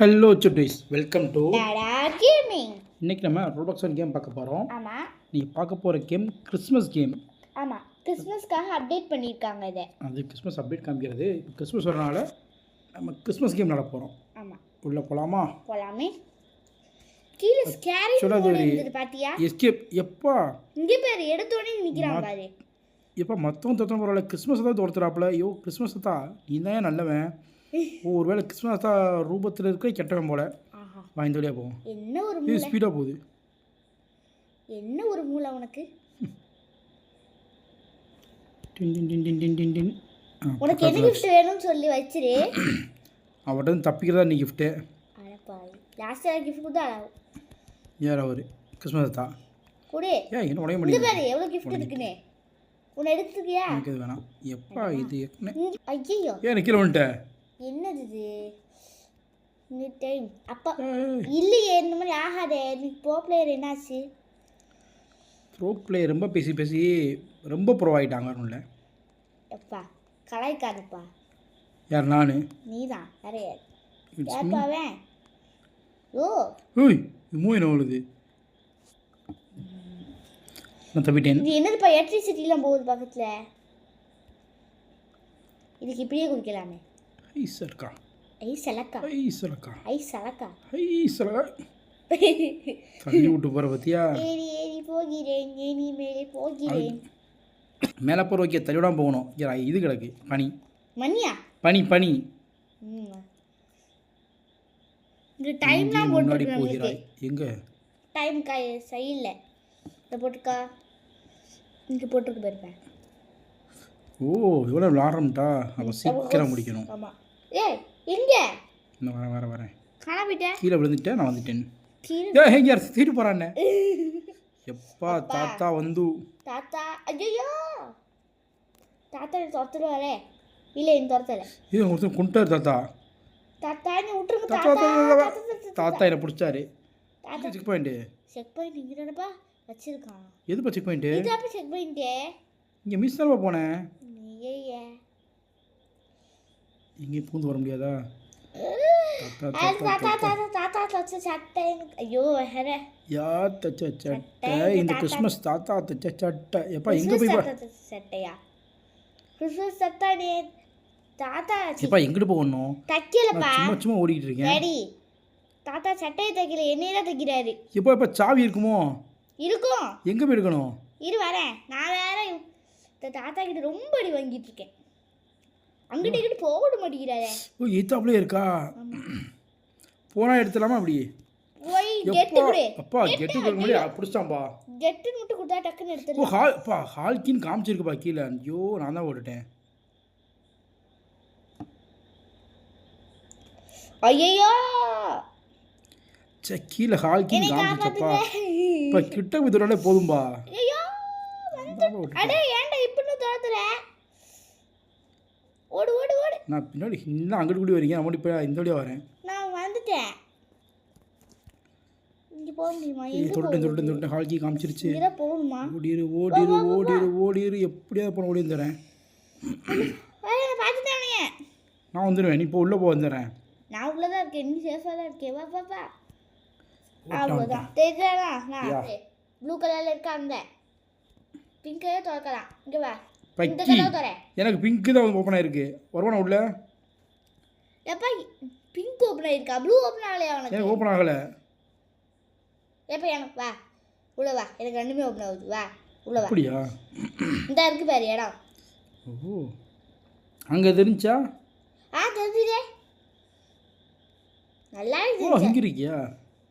Hello Chutties, welcome to Tata gaming. இன்றைக்கி நம்ம Ro-Pax game பார்க்க போகிறோம். ஆமாம், நீங்கள் பார்க்க போகிற கேம் கிறிஸ்மஸ் கேம். ஆமாம், கிறிஸ்மஸ்க்காக அப்டேட் பண்ணியிருக்காங்க இதை. அது கிறிஸ்மஸ் அப்டேட் காமிக்கிறது. இப்போ கிறிஸ்மஸ் வரனால நம்ம கிறிஸ்மஸ் கேம் நட போகிறோம். ஆமாம், உள்ளே போகலாமா? போகலாமே. கீழே ஸ்கேரி இருந்தது பார்த்தியா? எஸ்கேப் எப்பா இங்கே பேர் எடுத்தோடனே நிற்கிறான் பாரு. எப்போ மொத்தம் தொத்தம் பரவாயில்ல, கிறிஸ்மஸ் தான் தோர்த்துறாப்புல. ஐயோ கிறிஸ்மஸ் தான், நீ தான் நல்லவன். ஒரு வேளை கிறிஸ்மஸ் தான் ரூபத்தில் இருக்க கெட்டவன் போல. வாய்ந்த வழியாக போவோம். என்ன ஒரு இது ஸ்பீடாக போகுது. என்ன ஒரு மூளை உனக்கு? டின் டின் டின் டின் டின் டின் டின். உனக்கு என்ன கிஃப்ட் வேணும்னு சொல்லி வச்சிரு. அவர்கிட்ட தப்பிக்கிறதா நீ கிஃப்ட்டு. அடப்பாவி, லாஸ்ட்டாக கிஃப்ட் கொடுத்தா யார் அவர்? கிறிஸ்மஸ் தான் கொடு. ஏன் என்ன உடைய இது முடியும்? பாரு எவ்வளோ கிஃப்ட் இருக்குன்னு. உன்னை எடுத்துக்கியா? எனக்கு இது வேணாம். எப்பா இது ஐயோ ஏன் கீழே வந்துட்டேன்? என்னது இது? இந்த டைம் அப்பா இல்லையே, இந்த மாதிரி ஆகாதே. நீ ப்ரோ பிளேயர் என்னாச்சு? ப்ரோ பிளேயர் ரொம்ப பேசி பேசி ரொம்ப ப்ரோ ஆகிட்டாங்க. ஒன்றும் எப்பா கலாய்க்காதப்பா. யார்? நான்? நீ தான் வேற யார்? யார்ப்பாவேன்? ஓ ஓய் இம்மோ என்ன வருது? நான் தப்பிட்டேன். இது என்னதுப்பா? எலக்ட்ரிசிட்டிலாம் போகுது பக்கத்தில். இதுக்கு இப்படியே குடிக்கலாமே. ஐ சரக்கா, ஐ சலக்கா, ஐ சரக்கா, ஐ சலக்கா. ஐ சரக்கா. தள்ளி விட்டு போகிற பற்றியா? ஏறி ஏறி போகிறேன், ஏனி மேலே போகிறேன். மேலே போகிற வைக்க தள்ளி விடாமல் போகணும். யாரா இது கிடக்கு பனி. மணியா? பனி பனி. இங்கே டைம்லாம் முன்னாடி போட்டுருக்கேன். போகிறாய் எங்கே? டைம் சைடில் இதை போட்டுக்கா. இங்கே போட்டுருக்கு போயிருப்பேன். ஓ இவ்வளோ விளாட்றோம்ட்டா. அப்போ சீக்கிரம் முடிக்கணும். ஆமாம். ஏய் எங்கே? இன்னும் வரேன் வரேன் வரேன். காணா போயிட்டேன். கீழே விழுந்துட்டேன், நான் வந்துட்டேன். கீழே ஏ எங்கே யார் தீட்டு போகிறானே? எப்பா தாத்தா வந்து தாத்தா. ஐயோ தாத்தா நீ துரத்துடுவாரே. இல்லை நீ துரத்தலை. இது ஒருத்தர் கொண்டார் தாத்தா. தாத்தா நீ விட்டுருங்க. தாத்தா தாத்தா தாத்தா என்னை பிடிச்சாரு. தாத்தா செக் பாயிண்ட்டு. செக் பாயிண்ட் இங்கே தானப்பா வச்சிருக்கான். எதுப்பா செக் பாயிண்ட்டு? இதாப்பா செக் பாயிண்ட்டே. இங்கே மிஸ் தானப்பா போனேன். நீயே இங்கே பூந்து வர முடியாதா? தாத்தா தச்ச சட்டை. ஐயோ வேற யார் தச்ச சட்டை? இந்த கிறிஸ்மஸ் தாத்தா தச்ச சட்டை. எப்பா எங்கே போய் சட்டையா? கிறிஸ்மஸ் சட்டை நீ தாத்தா எப்பா எங்கிட்டு போகணும்? தைக்கலப்பா, சும்மா சும்மா ஓடிக்கிட்டு இருக்கேன். டேடி தாத்தா சட்டையை தைக்கல, என்னையில தைக்கிறாரு. எப்போ எப்போ சாவி இருக்குமோ? இருக்கும். எங்கே போய் எடுக்கணும்? இரு வரேன். நான் வேற இந்த தாத்தா கிட்ட ரொம்ப அடி வாங்கிட்டு இருக்கேன். அங்கிட்ட கிட்ட போக விட மாட்டேங்கிறாரே. ஓ எத்தாப்லேயே இருக்கா? போனால் எடுத்துலாமா? அப்படி போய் கெட்டு கொடு. அப்பா கெட்டு கொடுக்க முடியாது, பிடிச்சாம்பா. கெட்டுன்னு மட்டும் கொடுத்தா டக்குன்னு ஓ எடுத்துடலாம். ஹால்ப்பா ஹால்கின்னு காமிச்சிருக்குப்பா கீழே. ஐயோ நான் தான் ஓட்டுட்டேன். ஐயோ சே கீழே ஹால்கின்னு காமிச்சிச்சப்பா. இப்போ கிட்ட போய் தொடாலே போதும்பா. ஐயோ அடே ஏன்டா இப்பன்னு தோத்துற? ஓடு ஓடு ஓடு. நான் பின்னாடி இன்னும் அங்கிட்டு கூடி வரீங்க. நான் இப்போ இந்த வழியாக வரேன். நான் வந்துட்டேன். இங்கே போக முடியுமா? தொட்டு ஹால்கி காமிச்சிருச்சு. இங்கே போகணுமா? ஓடிரு ஓடிரு ஓடிரு ஓடிரு. எப்படியாவது போன ஓடி வந்துடுறேன். பார்த்துட்டானே. நான் வந்துடுவேன். நீ இப்போ உள்ளே போக வந்துடுறேன். நான் உள்ளே தான் இருக்கேன். நீ சேஃபாக தான் இருக்கேன். வா பாப்பா. அவ்வளோதான் தெரியாதா? நான் ப்ளூ கலரில் இருக்கா? அந்த பிங்க் கலர் திறக்கலாம். இங்கே வா. இந்த கலர் தர. எனக்கு பிங்க்கு தான் ஓப்பன் ஆயிருக்கு. வருவானா உள்ள? எப்பா பிங்க் ஓப்பன் ஆயிருக்கா? ப்ளூ ஓப்பன் ஆகலையா உனக்கு? எனக்கு ஓப்பன் ஆகலை. எப்போ எனக்கு வா உள்ள வா. எனக்கு ரெண்டுமே ஓப்பன் ஆகுது. வா உள்ள வா. அப்படியா? இந்த இருக்கு பாரு இடம். ஓ அங்கே தெரிஞ்சா? தெரிஞ்சுதே. நல்லா ஓ இங்கே இருக்கியா?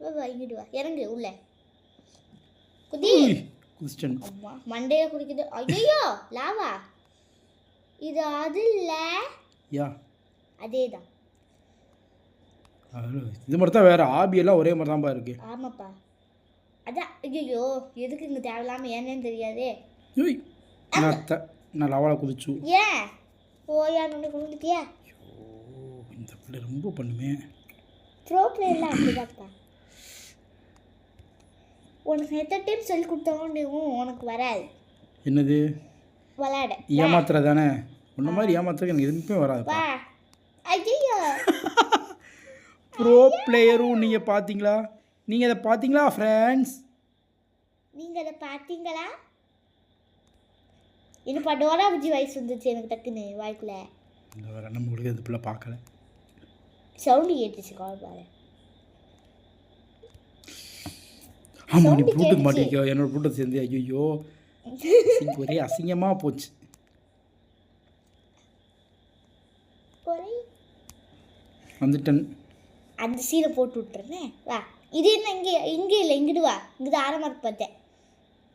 வா வா இங்கிட்டு வா. இறங்கு உள்ள. குதி. குதிச்சிட்டேன். அம்மா மண்டையை குடிக்குது. ஐயோ லாவா. இது அது இல்லை. யா அதே தான். இது மாதிரி தான். வேறு ஆபியெல்லாம் ஒரே மாதிரி தான்ப்பா இருக்குது. ஆமாப்பா அதான். ஐயோ எதுக்கு இங்கே தேவையில்லாமல் ஏன்னேன்னு தெரியாதே. ஏய் நான் லவாவில் குதிச்சு. ஏன் ஓயா நொண்டு குடிக்கியா? இந்த பிள்ளை ரொம்ப பண்ணுமே. ப்ரோ பிளேயர்லாம் அப்படிதான்ப்பா. உனக்கு எத்தனை டைம் சொல்லி கொடுத்தவனும் உனக்கு வராது. என்னது? விளையாட ஏமாத்துற தானே. உன்ன மாதிரி ஏமாத்துறதுக்கு எனக்கு எதுவுமே வராதுப்பா. ஐயோ ப்ரோ பிளேயரும் நீங்கள் பார்த்தீங்களா? நீங்கள் அதை பார்த்தீங்களா ஃப்ரெண்ட்ஸ்? நீங்கள் அதை பார்த்தீங்களா? என்னப்பா டோரா புஜ்ஜி வயசு வந்துச்சு எனக்கு டக்குன்னு வாய்க்குள்ள. இந்த வேறு நம்ம கொடுக்க இந்த பிள்ளை பார்க்கல. சவுண்டு கேட்டுச்சு கால் பாரு. ஆமாம், நீ ப்ளூடூத் மாட்டிக்கோ. என்னோட ப்ளூடூத் சேர்ந்து ஐயோ ஒரே அசிங்கமாக போச்சு. வந்துட்டேன். அந்த சீரை போட்டு விட்டுறேனே. வா, இது என்ன இங்கே இங்கே இல்லை, இங்கிட்டு வா. இங்கிட்டு ஆரமாக இருக்கு பார்த்தேன்.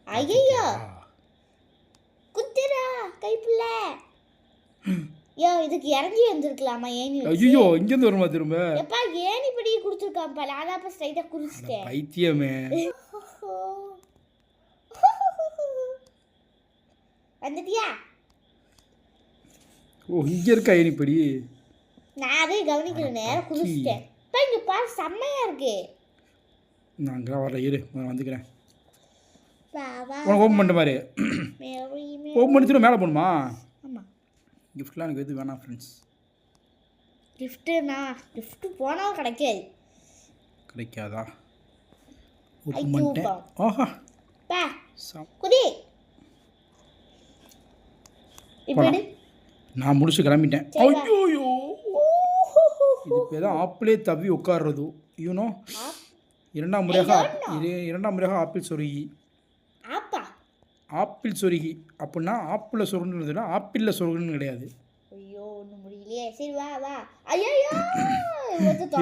ஐயோ குத்துறா கைப்புள்ள. யோ இதுக்கு இறங்கி வந்திருக்கலாமா ஏணி? ஐயோ இங்கேருந்து வருமா திரும்ப? எப்பா ஏணி படி கொடுத்துருக்கான்ப்பா. நான் அப்போ ஸ்ட்ரைட்டாக குடிச்சிட்டேன். பைத்தியமே. வந்துட்டியா? ஓ இங்கே இருக்கா ஏணிப்படி? நான் அதே கவனிக்கல, நேரம் குடிச்சிட்டேன். இப்போ இங்கே பாரு செம்மையாக இருக்கு. நான் அங்கே வர இரு, நான் வந்துக்கிறேன். வா வா உனக்கு ஓப்பன் பண்ணுற மாதிரி ஓப்பன் பண்ணிட்டு மேலே போகணுமா? ஆமாம். கிஃப்ட்லாம் எனக்கு எது வேணாம் ஃப்ரெண்ட்ஸ். கிஃப்ட்டுண்ணா கிஃப்ட்டு போனால் கிடைக்காது. கிடைக்காதா? ஓப்பன் பண்ணிட்டேன். ஆஹா பா குதி. இப்போ நான் முடிச்சு கிளம்பிட்டேன். ஐயோ இது பேர் தான் ஆப்பிளே தவி உட்கார்றது. யூனோ இரண்டாம் முறையாக ஆப்பிள் சொருகி. ஆப்பா ஆப்பிள் சொருகி அப்படின்னா ஆப்பிளில் சொருகுன்னு ஆப்பிளில் சொருகுன்னு கிடையாது. ஐயோ ஒன்றும் முடியலையே. சரி வா வா. ஐயோ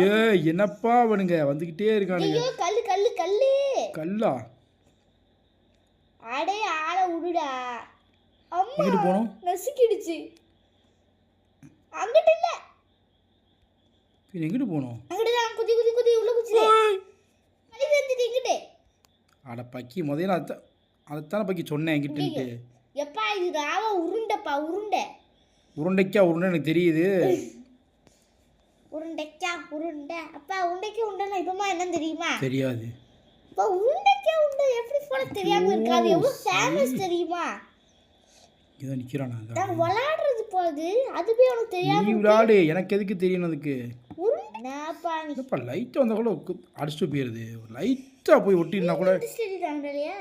ஏ என்னப்பா அவனுங்க வந்துக்கிட்டே இருக்கானுங்க. கல்லு கல்லு கல்லு கல்லா? ஆடே ஆளை விடுடா. அம்மா எங்கிட்டு போகணும்? நசுக்கிடுச்சு. அங்கிட்ட இல்லை, எங்கிட்டு போகணும்? அங்கிட்ட தான். குதி குதி குதி உள்ள குச்சி வலி வந்துட்டு எங்கிட்ட. அட பக்கி முதல்ல அதைத்தானே பக்கி சொன்னேன் எங்கிட்டு. எப்பா இது ராவ உருண்டைப்பா உருண்டை. உருண்டைக்கா உருண்டை எனக்கு தெரியுது. உருண்டைக்கா உருண்டை. அப்பா உருண்டைக்கா உருண்டைன்னா இப்பமா என்னன்னு தெரியுமா? தெரியாது. இப்போ உருண்டைக்கா உருண்டை எப்படி போல தெரியாம இருக்காது? எவ்வளோ ஃபேமஸ் தெரியுமா? இதை நிற்கிறானா? நான் விளையாடுறது போது அதுவே உனக்கு தெரியாம. நீ விளையாடு, எனக்கு எதுக்கு தெரியும் அதுக்கு? என்னப்பா நீ இப்போ லைட்டாக வந்தால் கூட அடிச்சுட்டு போயிடுது. லைட்டாக போய் ஒட்டினா கூட இல்லையா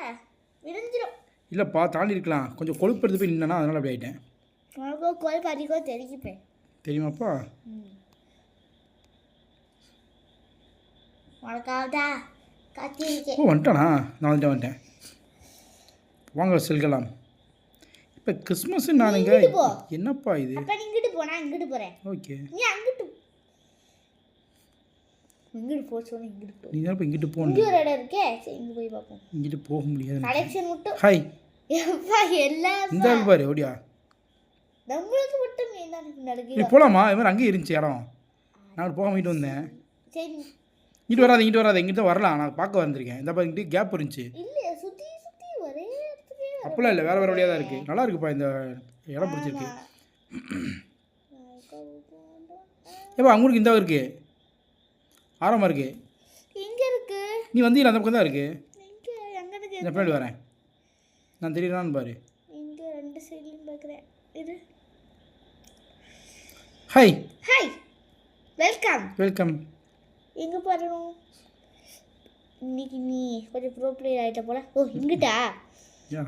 விரிஞ்சிடும். இல்லைப்பா தாண்டி இருக்கலாம். கொஞ்சம் கொழுப்பு எடுத்து போய் நின்னா அதனால் அப்படி ஆகிட்டேன். உனக்கு கொழுப்பு அதிகம் தெரிஞ்சுப்பேன் தெரியுமாப்பா? உனக்காவதா காத்தி இருக்கேன். ஓ வந்துட்டானா? நான் வந்துட்டேன். வாங்க செல்கலாம். இப்போ கிறிஸ்மஸ் நானுங்க. என்னப்பா இது? அப்போ நீ இங்கிட்டு போ, நான் இங்கிட்டு போகிறேன். ஓகே நீ அங்கிட்டு இங்கிட்டு போ சொன்ன. இங்கிட்டு போ. நீ தான் இப்போ இங்கிட்டு போகணும். இங்கே ஒரு இடம் இருக்கே, சரி இங்கே போய் பார்ப்போம். இங்கிட்டு போக முடியாது. கலெக்ஷன் மட்டும். ஹாய் எப்பா எல்லாம் இந்த பாரு ஓடியா. நம்மளுக்கு மட்டும் என்ன நீ நடக்குது? போகலாமா? இது மாதிரி அங்கேயே இருந்துச்சு இடம். நான் போக போயிட்டு வந்தேன். சரி இங்கிட்டு வராது இங்கிட்ட வரலாம். நான் பார்க்க வந்திருக்கேன். இந்த பாரு இங்கிட்டு கேப் இருந்துச்சு. இல்லையா சுற்றி சுற்றி ஒரே இடத்துக்கே அப்போலாம் இல்லை, வேறு வழியாக தான் இருக்குது. நல்லா இருக்குப்பா இந்த இடம் பிடிச்சிருக்கு. ஏப்பா அவங்களுக்கு இந்த இருக்குது ஆரமாக இருக்குது. எங்கே இருக்கு? நீ வந்தீங்க அந்த பக்கம் தான் இருக்குது. எங்கே எங்கே இருக்கு? இந்த பின்னாடி வரேன் நான். தெரியலான்னு பாரு. இங்கே ரெண்டு சைட்லையும் பார்க்குறேன். இது ஹாய் ஹாய் வெல்கம். வெல்கம். எங்கே போகிறோம் இன்னைக்கு? நீ கொஞ்சம் ப்ரோ பிளேயர் ஆகிட்ட போல. ஓ இங்கிட்டா? யா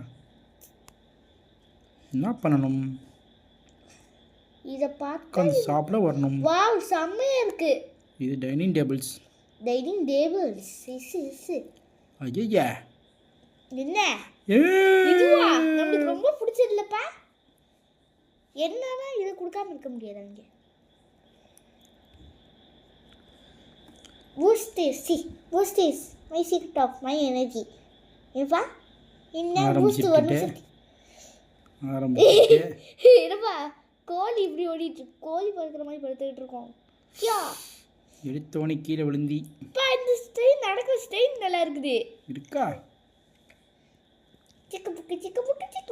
என்ன பண்ணணும்? இதை பார்த்து உட்காந்து சாப்பிட வரணும். வாவ் செம்மையாக இருக்கு. இது டைனிங் டேபிள்ஸ். Dining tables. ஐயா என்ன இதுவா? நம்மளுக்கு ரொம்ப பிடிச்சதில்லப்பா. என்னன்னா இதை கொடுக்காம இருக்க முடியாது. அங்கே boost is my secret of my energy. என்னப்பா என்ன பூஸ்ட் வரணும்? என்னப்பா கோழி இப்படி ஓடிட்டு கோழி பறக்கிற மாதிரி படுத்துக்கிட்டு இருக்கோம். யா எடுத்தோனே கீழே விழுந்தி. பா இந்த ஸ்டைல் நடக்கிற ஸ்டைல் நல்லா இருக்குது. இருக்கா? சிக்கு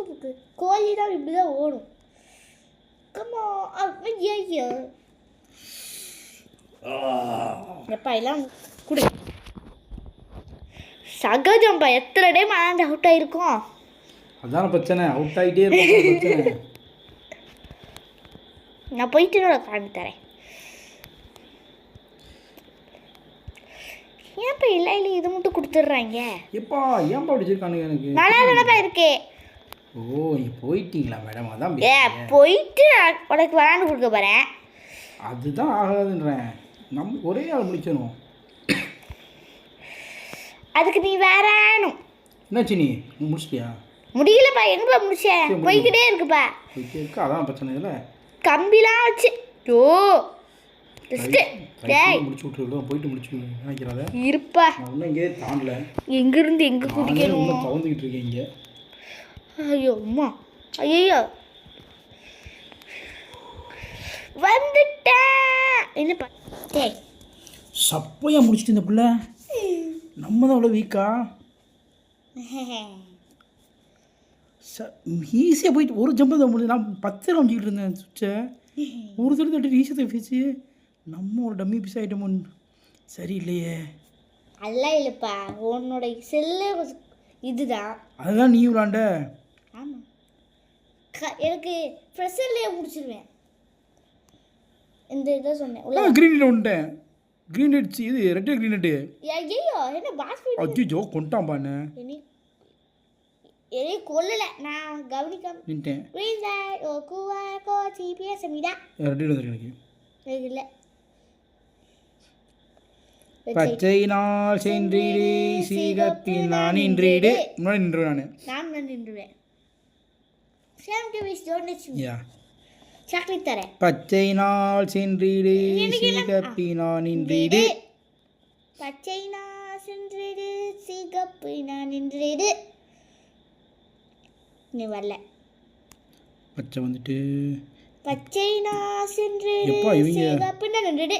புக்கு கோழி தான் இப்படி தான் ஓடும். கம்மா ஐயா எப்பா எல்லாம் கொடு. சகஜம்பா எத்தனை டைம் ஆண்டு அவுட் ஆகிருக்கோம். அதான பிரச்சனை. அவுட் ஆகிட்டே இருக்கும் பிரச்சனை. நான் போயிட்டு காண்பி தரேன். ஏன்ப்பா இல்லை இல்லை இது மட்டும் கொடுத்துட்றாங்க? எப்பா ஏன்பா அப்படி வச்சிருக்கானுங்க எனக்கு? நல்லா தானப்பா இருக்கு. ஓ நீ போயிட்டீங்களா மேடம்? அதான் போயிட்டு நான் உனக்கு விளாண்டு கொடுக்க போகிறேன். அதுதான் ஆகாதுன்றேன். நம்ம ஒரே ஆள் முடிக்கணும். அதுக்கு நீ வேறானும். என்னாச்சு நீ முடிச்சிட்டியா? முடியலப்பா. எங்கப்பா முடிச்சேன்? போய்கிட்டே இருக்குப்பா. போய்கிட்டே இருக்கு. அதான் பிரச்சனை இல்லை. கம்பிலாம் வச்சு ஓ முடிச்சு விட்டுருக்கோம். போயிட்டு முடிச்சு நினைக்கிறாத இருப்பா. நான் இன்னும் இங்கே தாண்டல. எங்கிருந்து எங்கே குதிக்கணும்? இன்னும் கவுந்துக்கிட்டு இருக்கேன் இங்கே. ஐயோ அம்மா ஐயோ வந்துட்டேன். என்னப்பா டேய் சப்பையாக முடிச்சுட்டு இந்த பிள்ளை நம்ம தான் அவ்வளோ வீக்கா? ஈஸியாக போயிட்டு ஒரு ஜம்பு தான் முடிஞ்சு. நான் 10 அமைச்சிக்கிட்டு இருந்தேன் சுவிட்சை. ஒரு தடவை தட்டு ஈஸியாக பேசி நம்ம ஒரு டம்மி பீஸ் ஆகிட்டோமோ. சரியில்லையே. அதெல்லாம் இல்லைப்பா. உன்னோட செல்லு இதுதான். அதுதான் நீ விளாண்ட. ஆமாம். எனக்கு ப்ரெஷர்லேயே முடிச்சிருவேன். இந்த இதை சொன்னேன். க்ரீன் நெட் வந்துட்டேன். க்ரீன் நெட் இது ரெட்டு க்ரீன் நெட்டு. ஐயோ என்ன பாஸ் அஜிஜோ கொண்டாம்பாண்ணே. என்னை கொல்லலை. நான் கவனிக்காம நின்ட்டேன். ரெட்டு வந்துருக்கு எனக்கு. இல்லை பச்சை நாள் சென்றீடு சீகப்பில் நான் நின்றீடு. முன்னாடி நின்றுவேன் நான் நின்றுவேன். யா சாக்லேட் தரேன். பச்சை நாள் சென்றீடு சீகப்பி நான் நின்றீடு. பச்சை நாள் சென்றீடு சீகப்பி நான் நின்றீடு. நீ வரல. பச்சை வந்துட்டு பச்சை நாள் சென்றீடு சீகப்பி நான் நின்றீடு.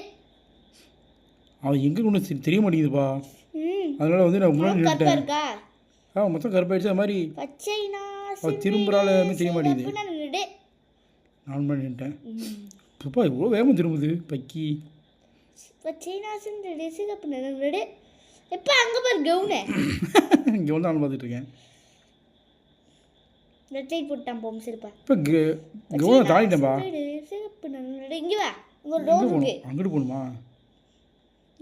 அவன் எங்கே கொண்டு தெரிய மாட்டேங்குதுப்பா. அதனால வந்து நான் முன்னாடி நின்றுட்டேன். இருக்கா? மொத்தம் கருப்பாயிடுச்சு. அது மாதிரி பச்சை நாள் திரும்புறாள் தெரிய மாட்டேங்குது. நான் முன்னாடி நின்ட்டேன். இப்பா இவ்வளோ வேகமாக திரும்புது பக்கி. பச்சை நாள் சென்றீடு சீகப்பி நான் நின்றீடு. எப்போ அங்கே பாரு கவுனு. இங்கே வந்து நான் பார்த்துட்டு இருக்கேன். ரெட் லைட் போட்டான் போகும் சிரிப்பா. இப்போ கவுனை தாண்டிட்டேன்பா. சிகப்பு நான் இங்கே வா. இங்கே ஒரு ரோடு இருக்கு. அங்கிட்டு போகணுமா?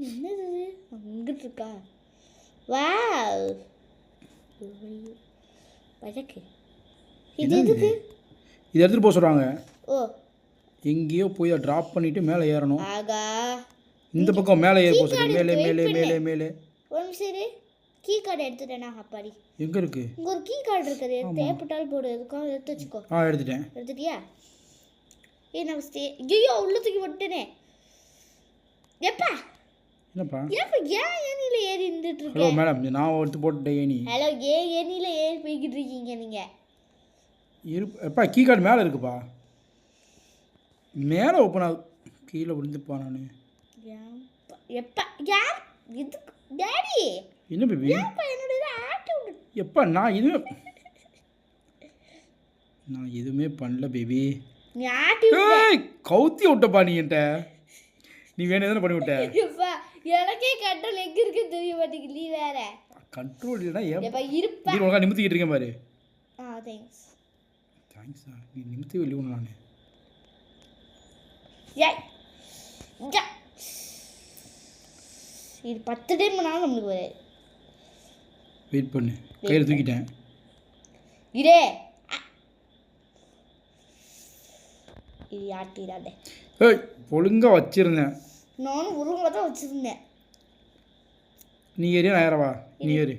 என்னது அங்கிட்டு இருக்கா? வா வழக்கு இது எதுக்கு? இது எடுத்துகிட்டு போக சொல்கிறாங்க. ஓ எங்கேயோ போய் அதை ட்ராப் பண்ணிவிட்டு மேலே ஏறணும். ஆகா இந்த பக்கம் மேலே ஏற போக சொல்லி. மேலே மேலே மேலே மேலே ஒரு சரி கீ கார்டு எடுத்துட்டேனா? அப்பாடி எங்கே இருக்குது? இங்கே ஒரு கீ கார்டு இருக்குது. தேவைப்பட்டாலும் போடு. எதுக்கும் எடுத்து வச்சுக்கோ. எடுத்துட்டேன். எடுத்துட்டியா? நான் ஐயோ உள்ள தூக்கி விட்டுனே. எப்பா என்னப்பா? ஏப்பா ஏன் ஏனியில் ஏறி இருந்துட்டு இருக்கேன்? ஹலோ மேடம், நான் எடுத்து போட்டுட்டேன் ஏனி. ஹலோ ஏனியில் ஏறி போய்கிட்டு இருக்கீங்க நீங்கள்? எப்பா கீ கார்டு மேலே இருக்குப்பா. மேலே ஓப்பன் ஆகுது. கீழே விழுந்துப்பா நான். எப்பா யார் இதுக்கு டாடி? என்ன பேபி? எப்பா என்னோட ஆட்டி விடு. எப்பா நான் எதுவுமே பண்ணல பேபி. நீ ஆட்டி விடு. கவுத்தி விட்டப்பா நீ என்கிட்ட. நீ வேணும் தானே பண்ணி விட்ட. எப்பா எனக்கே கண்ட்ரோல் எங்கே இருக்கு தெரிய மாட்டேங்குது. நீ வேற கண்ட்ரோல் இல்லைனா எப்பா இருப்பா. நீ உனக்கு நிமித்திக்கிட்டு இருக்கேன் பாரு. தேங்க்ஸ். தேங்க்ஸா? நீ நிமித்தி வெளியே ஒன்று நான். இது 10 டைம் பண்ணாலும் நம்மளுக்கு வராது. வெயிட் பண்ணு. கையில் தூக்கிட்டேன். இதே இது ஆட்டிடாதே. ஒழுங்காக வச்சிருந்தேன். நானும் ஒழுங்காக தான் வச்சுருந்தேன். நீ ஏறியா நான் ஏறவா? நீ ஏறு.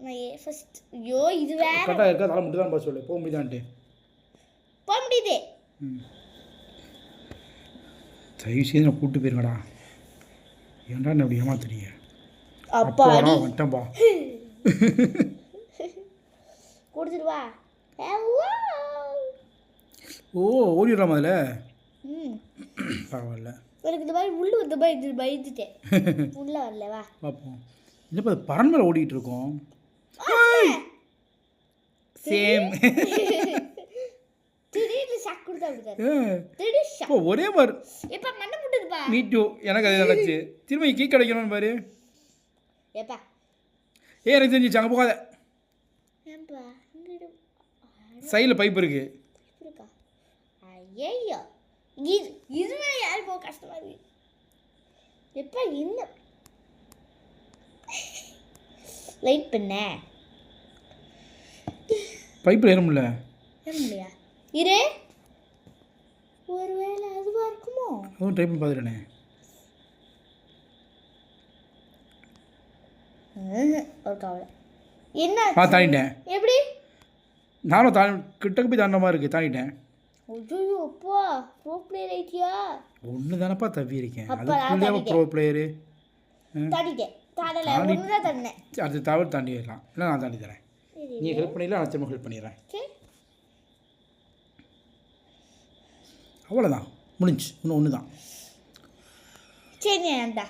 நான் ஃபர்ஸ்ட். ஐயோ இது வேற. கரெக்டாக இருக்கா? தலை மட்டும் தான் பா சொல்லு. போக முடியுதான்ட்டு. போக முடியுதே. தயவு செய்து நான் கூப்பிட்டு போயிருங்கடா. ஏன்டா என்ன அப்படி ஏமாத்துறீங்க? அப்பா வந்துட்டேன்பா. கொடுத்துட்டு வா. ஓ ஓடிடுறாம அதில். பரவாயில்ல. எனக்கு இந்த மாதிரி உள்ளு வந்த மாதிரி இது பயந்துட்டேன். உள்ள வரல வா பார்ப்போம். என்னப்பா பறன் மேலே ஓடிட்டு இருக்கோம். சேம். திடீர்னு ஷாக் கொடுத்தா அப்படிதான். திடீர் ஷாக். ஒரே மாதிரி. எப்பா மண்ணை போட்டுதுப்பா. Me two. எனக்கு அது நடந்துச்சு. திரும்ப கீ கிடைக்கணும்னு பாரு. எப்பா எனக்கு தெரிஞ்சிச்சு. அங்கே போகாத. ஏன்பா சைடில் பைப் இருக்கு. இருக்கா? ஐயோ இது மேலே யார் போக கஷ்டமா இருக்கு. எப்பா என்ன வெயிட் பண்ண பைப்பில் ஏற முடியல. ஏற முடியா? இரு, ஒருவேளை அதுவாக இருக்குமோ? அதுவும் ட்ரை பண்ணி பார்த்துட்டேனே. ஒரு கவலை. என்ன தாண்டிட்டேன். எப்படி? நானும் கிட்டக்கு போய் தாண்ட மாதிரி இருக்குது. தாண்டிட்டேன். ஐயோ அப்பா, ப்ரோ பிளேயர் ஆயிட்டியா? ஒன்று தானப்பா தப்பி இருக்கேன். அதுக்குள்ளேயே ப்ரோ பிளேயரு. தாண்டிட்டேன். தாண்டல, ஒன்று தான் தாண்டினேன். அடுத்த தவிர தாண்டிடலாம். இல்லை நான் தாண்டி தரேன். நீ ஹெல்ப் பண்ணிடலாம், நான் திரும்ப ஹெல்ப் பண்ணிடுறேன். அவ்வளோதான், முடிஞ்சு. இன்னும் ஒன்று தான். சரி, ஏன்டா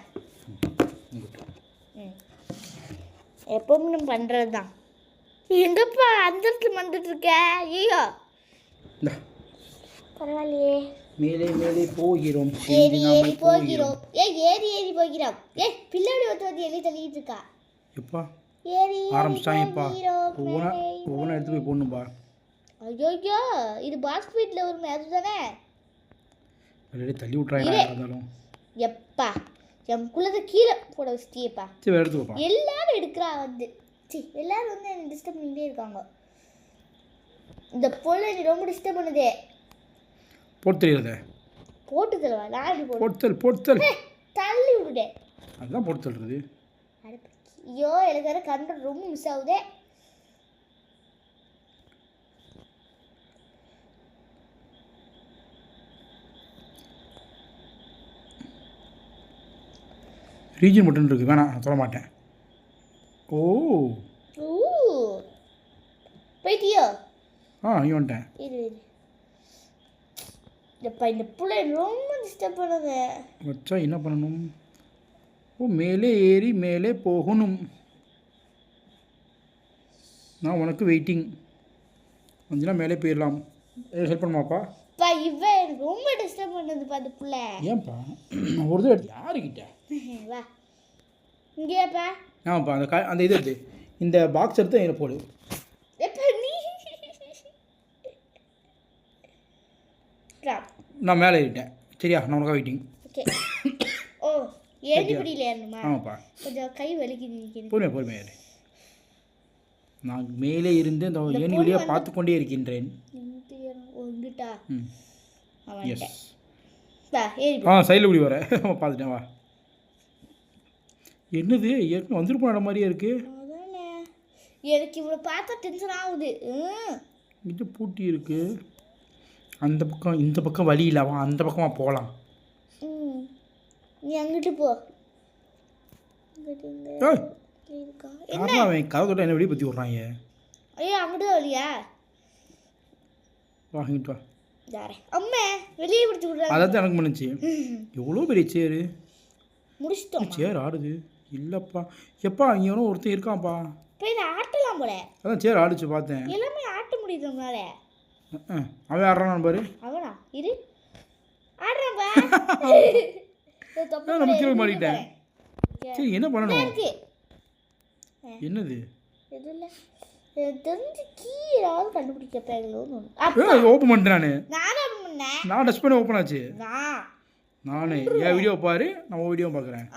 எப்பவும் நம்ம பண்ணுறது தான். எங்கப்பா அந்த இடத்துல வந்துட்டு இருக்க? ஐயோ பரவாயில்லையே. மேலே மேலே போகிறோம். ஏறி ஏறி போகிறோம். ஏறி ஏறி போகிறோம். பின்னாடி ஒருத்தர் எலி தள்ளிட்டு இருக்கா. எப்பா ஏறி ஆரம்பிச்சிட்டாங்கப்பா. ஒவ்வொன்றா எடுத்து போய் போடணும்பா. ஐயோ, இது பாக்ஸ் வீட்டில் ஒரு மேது தானே. தள்ளி விட்றாங்க இருந்தாலும். எப்பா என் குள்ளதை கீழே போட வச்சிட்டியப்பா. சரி எடுத்துக்கோப்பா. எல்லாரும் எடுக்கிறா வந்து. சரி எல்லாரும் வந்து என்னை டிஸ்டர்ப் பண்ணிகிட்டே இருக்காங்க. இந்த பொருளை நீ ரொம்ப டிஸ்டர்ப் பண்ணுதே. போட்டு தெரியாத. போட்டு தருவா? நான் எப்படி போட்டு தள்ளி விடுடே. அதுதான் போட்டு தள்ளுறது. ஐயோ, எனக்கு வேறு கண்ட்ரோல் ரொம்ப மிஸ் ஆகுதே. ரீஜன் மட்டும் இருக்குது. வேணாம், நான் சொல்ல மாட்டேன். ஓ போயிட்டியோ? இங்கே வந்துட்டேன். இரு எப்பா, இந்த பிள்ளை ரொம்ப டிஸ்டர்ப் பண்ணுது. வச்சா என்ன பண்ணணும்? மேலே ஏறி மேலே போகணும். நான் உனக்கு வெயிட்டிங். கொஞ்சம் மேலே போயிடலாம். ஹெல்ப் பண்ணுமாப்பா? இவன் எனக்கு ரொம்ப டிஸ்டர்ப் பண்ணுதுப்பா அந்த பிள்ளை. ஏன்ப்பா ஒரு இது எடுத்து யாருக்கிட்ட? வா இங்கேயாப்பா. ஆமாப்பா, அந்த இது எடுத்து இந்த பாக்ஸ் எடுத்து அதில் போடு. எப்பா நீ நான் மேலே ஏறிட்டேன். சரியா? நான் உனக்காக வெயிட்டிங். ஓகே. ஓ, ஏறி பிடியில ஏறணுமா? ஆமாப்பா. கொஞ்சம் கை வலிக்குது. பொறுமையாக ஏறு. நான் மேலே இருந்து இந்த ஏணி வழியாக பார்த்து கொண்டே இருக்கின்றேன். எஸ். சைடில் இப்படி வர பார்த்துட்டேன். வா. என்னது ஏற்கனவே வந்துட்டு போன மாதிரியே இருக்கு. எனக்கு இவ்வளோ பார்த்தா டென்ஷன் ஆகுது. இது பூட்டி இருக்கு. அந்த பக்கம் இந்த பக்கம் வழி இல்லை. வா அந்த பக்கமாக போகலாம். நீ அங்கிட்டு போ. அவன் கதை தொட்ட என்ன வெளியே பற்றி விட்றாங்க. ஐயோ, அங்கிட்டு தான் வழியா? வா இங்கிட்டு வா. அம்மா வெளியே பிடிச்சி விட்றாங்க. அதான் எனக்கு பண்ணுச்சு. எவ்வளோ பெரிய சேரு. முடிச்சிட்டோம். சேர் ஆடுது. இல்லைப்பா எப்பா இங்கே எவனோ ஒருத்தன் இருக்கான்ப்பா. போய் ஆட்டலாம் போல. அதான் சேர் ஆடிச்சு பார்த்தேன். எல்லாமே ஆட்ட முடியுது நம்மளால. அவன் ஆடுறான் பாரு. அவனா? இரு ஆடுறான்பா. நான் முக்கியமாக மாறிட்டேன். சரி என்ன பண்ணணும்? என்னது? தெரிஞ்சு கீழாவது கண்டுபிடிக்க. ஓப்பன் பண்ணிட்டேன். நான் டச் பண்ணி ஓப்பன் ஆச்சு. நானே என் வீடியோ பாரு, நான் வீடியோ பார்க்குறேன்.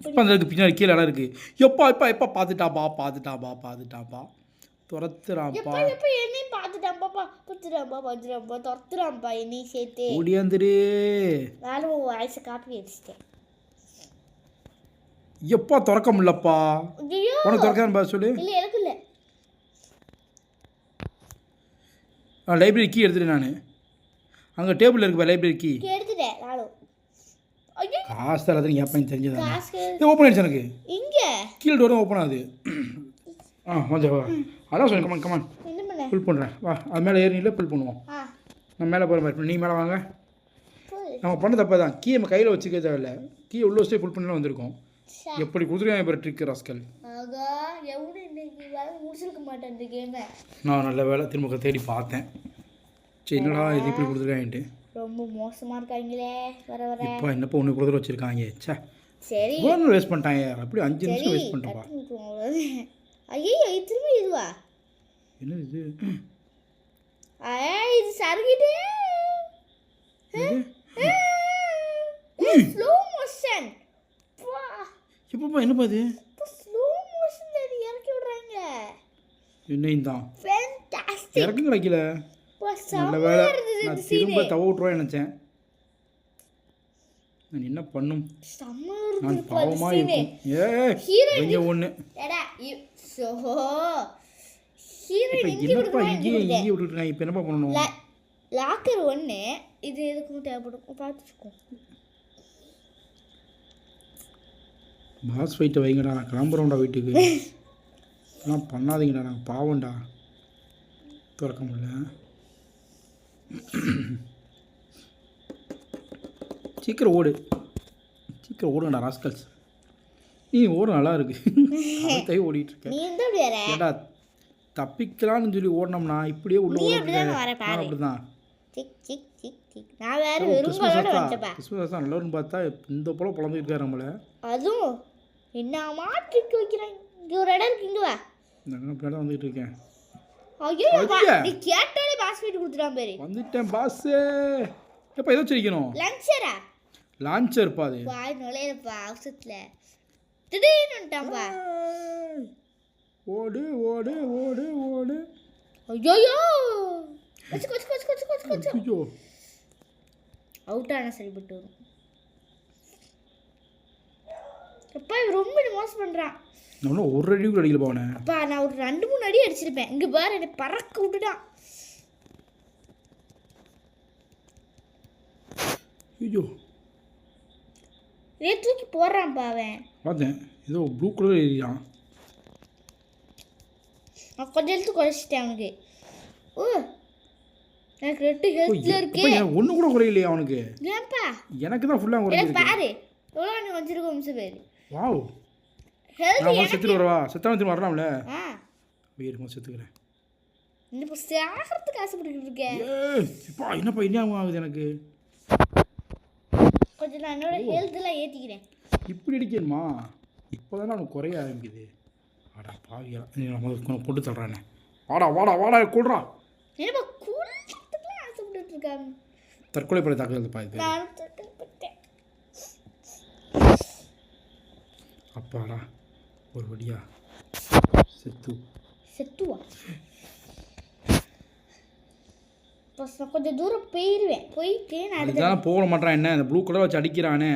இப்போ அதுக்கு பின்னாடி கீழே இடம் இருக்கு. எப்பா எப்பா எப்பா பார்த்துட்டாப்பா துரத்துறான்ப்பா. என்னையும் பார்த்துட்டான்ப்பா துரத்துறான்ப்பா என்னையும் சேர்த்து. ஓடியாந்துரு. நானும் வாய்ஸை காப்பி அடிச்சிட்டேன். எப்பா திறக்க முடியலப்பா. உனக்கு திறக்கான்னு சொல்லு. இல்லை எனக்கு இல்லை. லைப்ரரி கீ எடுத்துட்டேன் நான். அங்கே டேபிள் இருக்குப்பா லைப்ரரி கீ எடுத்துட்டேன் நானும். காசு தரதுன்னு எப்போ தெரிஞ்சதா? ஓப்பன் ஆயிடுச்சு எனக்கு. இங்கே கீழே டோரும் ஓப்பன் ஆகுது. கொஞ்சம் அதான் சொல்லி கமான் ஃபுல் பண்ணுறேன். வா அது மேலே ஏறினில ஃபுல் பண்ணுவோம். நான் மேலே போகிற மாதிரி நீ மேலே வாங்க. நம்ம பண்ண தப்பா தான். கீ நம்ம கையில் வச்சுக்க தேவையில்ல. கீ உள்ள வச்சு ஃபுல் பண்ணலாம் வந்திருக்கோம். எப்படி கொடுத்துருக்காங்க இப்போ ட்ரிக் ராஸ்கல். நான் நல்ல வேலை திரும்ப தேடி பார்த்தேன். சரி என்னடா இது இப்படி கொடுத்துருக்காங்கன்ட்டு. ரொம்ப மோசமாக இருக்காங்களே வர இப்போ என்னப்போ ஒன்று கொடுத்துட்டு வச்சுருக்காங்க. சே சரி வேஸ்ட் பண்ணிட்டாங்க. அப்படி 5 நிமிஷம் வேஸ்ட் பண்ணிட்டப்பா. ஐயோ திரும்ப இதுவா? என்ன இது? இது சருகிட்டு ஸ்லோ மோஷன். இப்போப்பா என்னப்பா இது ஸ்லோ மோஷன்ல இறக்கி விடுறாங்க. என்னையும் தான் ஃபேண்டாஸ்டிக். இறக்கும் கிடைக்கல. நல்ல வேலை நான் திரும்ப தவ விட்டுருவேன் நினச்சேன். நான் என்ன பண்ணும், நான் பாவமா இருக்கும். ஏ ஒன்று என்னப்பா இங்கேயே விட்டுருக்காங்க. இப்போ என்னப்பா பண்ணணும்? லாக்கர் ஒன்று இது எதுக்கும் தேவைப்படும் பார்த்துக்கோ. பாஸ் ஃபைட்டை வைங்கடா, நான் கிளம்புறோம்டா வீட்டுக்கு. அதெல்லாம் பண்ணாதீங்கடா, நாங்கள் பாவம்டா. திறக்க முடியல. சீக்கிரம் ஓடு, சீக்கிரம் ஓடுங்கடா ராஸ்கல்ஸ். நீ ஓடு நல்லா இருக்கு. அதை ஓடிட்டு இருக்கேன். ஏடா தப்பிக்கலான்னு சொல்லி ஓடினோம்னா இப்படியே உள்ள அப்படிதான். கிறிஸ்மஸ் நல்லவர்னு பார்த்தா இந்த போல புலந்துட்டு இருக்காரு நம்மள. அதுவும் என்னமா ட்ரிக் வைக்கிறாங்க. இங்க ஒரு இடம் இருக்கு, இங்க வா. நான் பின்னாடி வந்துட்டு இருக்கேன். ஐயோ நீ கேட்டாலே பாஸ் ஃபைட் கொடுத்துறான் பாரு. வந்துட்டேன் பாஸ். எப்ப ஏதோ வச்சிருக்கணும். லான்ச்சரா? லான்ச்சர் பாது. வாய் நுழையறப்பா அவசரத்துல. திடீர்னு வந்துட்டான்பா. ஓடு ஓடு ஓடு ஓடு. ஐயோ கொச்சு கொச்சு கொச்சு கொச்சு கொச்சு கொச்சு. ஐயோ அவுட் ஆனா சரிப்பட்டு வரும். அப்பா இவன் ரொம்ப மோசம் பண்றான். நான் ஒரு அடி கூட அடிக்கல போனே. அப்பா நான் ஒரு 2-3 அடி அடிச்சிருப்பேன். இங்க பாரு என்ன பறக்க விட்டுட்டான். ஐயோ ஏ தூக்கி போறான் பாவன். பார்த்தேன் ஏதோ ப்ளூ கலர் ஏரியான். நான் கொஞ்சம் எழுத்து குறைச்சிட்டேன் அவனுக்கு. ஓ எனக்கு 2 ஹெல்த்ல இருக்கு. ஒண்ணு கூட குறையலையா அவனுக்கு? ஏன்பா எனக்கு தான் ஃபுல்லா குறையிருக்கு. பாரு எவ்வளவு நீ வச்சிருக்க வம்ச பேரு. வாவ் ஹெல்த் நான் செத்துட்டு வரவா? செத்தானே திரும்ப வரலாம்ல. வீடு செத்துக்கிறேன். இந்த சாகிறதுக்கு ஆசைப்பட்டுக்கிட்டு இருக்கேன். இப்போ என்னப்பா என்ன ஆகுது எனக்கு? கொஞ்சம் நான் என்னோட ஹெல்த்லாம் ஏற்றிக்கிறேன். இப்படி அடிக்கணுமா? இப்போ தானே அவனுக்கு குறைய ஆரம்பிக்குது. வாடா பாவியா, நம்ம போட்டு தள்ளுறானே. வாடா வாடா வாடா கூடுறா. என்னப்பா கூடுறதுக்குலாம் ஆசைப்பட்டுட்டு இருக்காங்க. தற்கொலை படை தாக்குதல் பாய்து. நான் தற்கொலைப்பட்டேன். அப்பாடா ஒரு வழியா செத்துவா. நான் கொஞ்சம் தூரம் போயிடுவேன். போயிட்டு நான் அதுதான் போக மாட்டான். என்ன இந்த ப்ளூ கலர் வச்சு அடிக்கிறானே.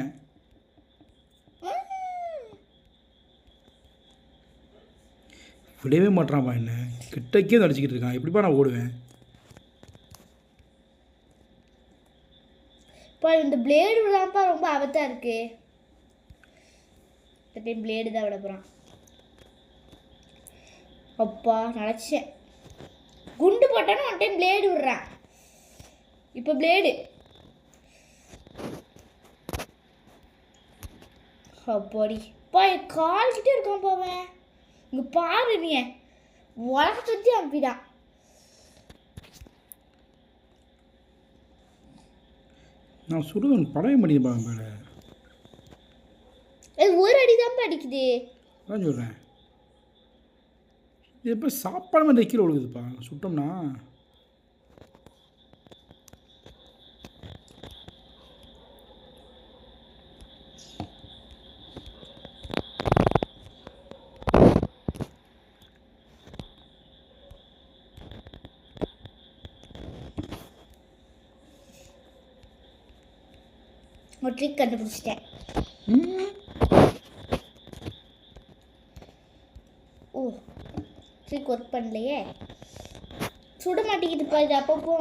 விடவே மாட்டான்ப்பா. என்ன கிட்டக்கே அடிச்சுக்கிட்டு இருக்கான். எப்படிப்பா நான் ஓடுவேன்? இப்போ இந்த பிளேடு விடாப்பா ரொம்ப ஆபத்தா இருக்கு. இந்த டைம் பிளேடு தான் விட போறான். அப்பா நினச்சேன் குண்டு போட்டானு ஒன் டைம் பிளேடு விடுறான். இப்போ பிளேடு அப்பாடி பா என் கால்கிட்டே இருக்கான் பாவன். இங்கே பாரு நீ உலக சுற்றி அனுப்பிடான். நான் சுடுதன் பழைய முடியுமா மேலே? அது ஒரு அடி தான் அடிக்குது. அதான் சொல்கிறேன். இது எப்போ சாப்பாடு மாதிரி கீழே ஒழுகுதுப்பா சுட்டோம்னா. ஒரு ட்ரிக் கண்டுபிடிச்சிட்டேன். ஓ ட்ரிக் ஒர்க் பண்ணலையே. சுட மாட்டேங்குதுப்பா இது. அப்பப்போ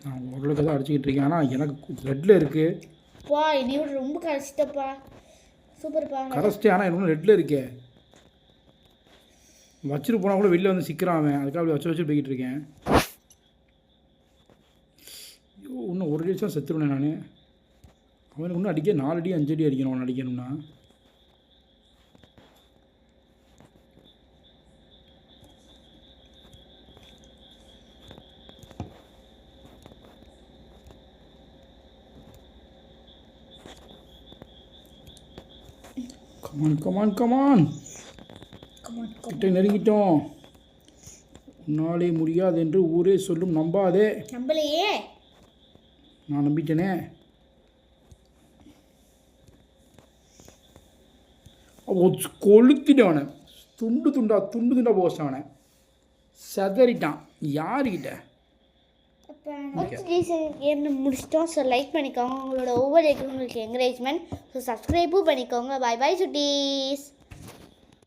நான் ஓரளவுக்கு தான் அடிச்சுக்கிட்டு இருக்கேன். ஆனால் எனக்கு ரெட்டில் இருக்குது. பா என்னையோட ரொம்ப கரைச்சிட்டப்பா. சூப்பர்ப்பா கரைச்சிட்டே. ஆனால் எனக்கு ரெட்டில் இருக்கே. வச்சுட்டு போனால் கூட வெளில வந்து சிக்கிறான் அவன். அதுக்காக அப்படி வச்சு போய்கிட்டு இருக்கேன். ஐயோ இன்னும் ஒரு நிமிஷம் செத்துருவேன் நான். அவனுக்கு இன்னும் அடிக்க 4 அடி 5 அடி அடிக்கணும். அவன் அடிக்கணும்னா கமான் கமான் கமான் கிட்ட நெருங்கிட்டோம். உன்னாலே முடியாது என்று ஊரே சொல்லும். நம்பாதே. நம்பலையே. நான் நம்பிட்டேனே. கொளுத்திட்டு அவனை துண்டு துண்டா போஸ்ட் அவனை செதறிட்டான் யாருக்கிட்ட. கேம் முடிச்சிட்டோம். ஸோ லைக் பண்ணிக்கோங்க, உங்களோட ஒவ்வொரு உங்களுக்கு என்கரேஜ்மெண்ட். ஸோ சப்ஸ்கிரைபும் பண்ணிக்கோங்க. பாய் பாய் சுட்டீஸ்.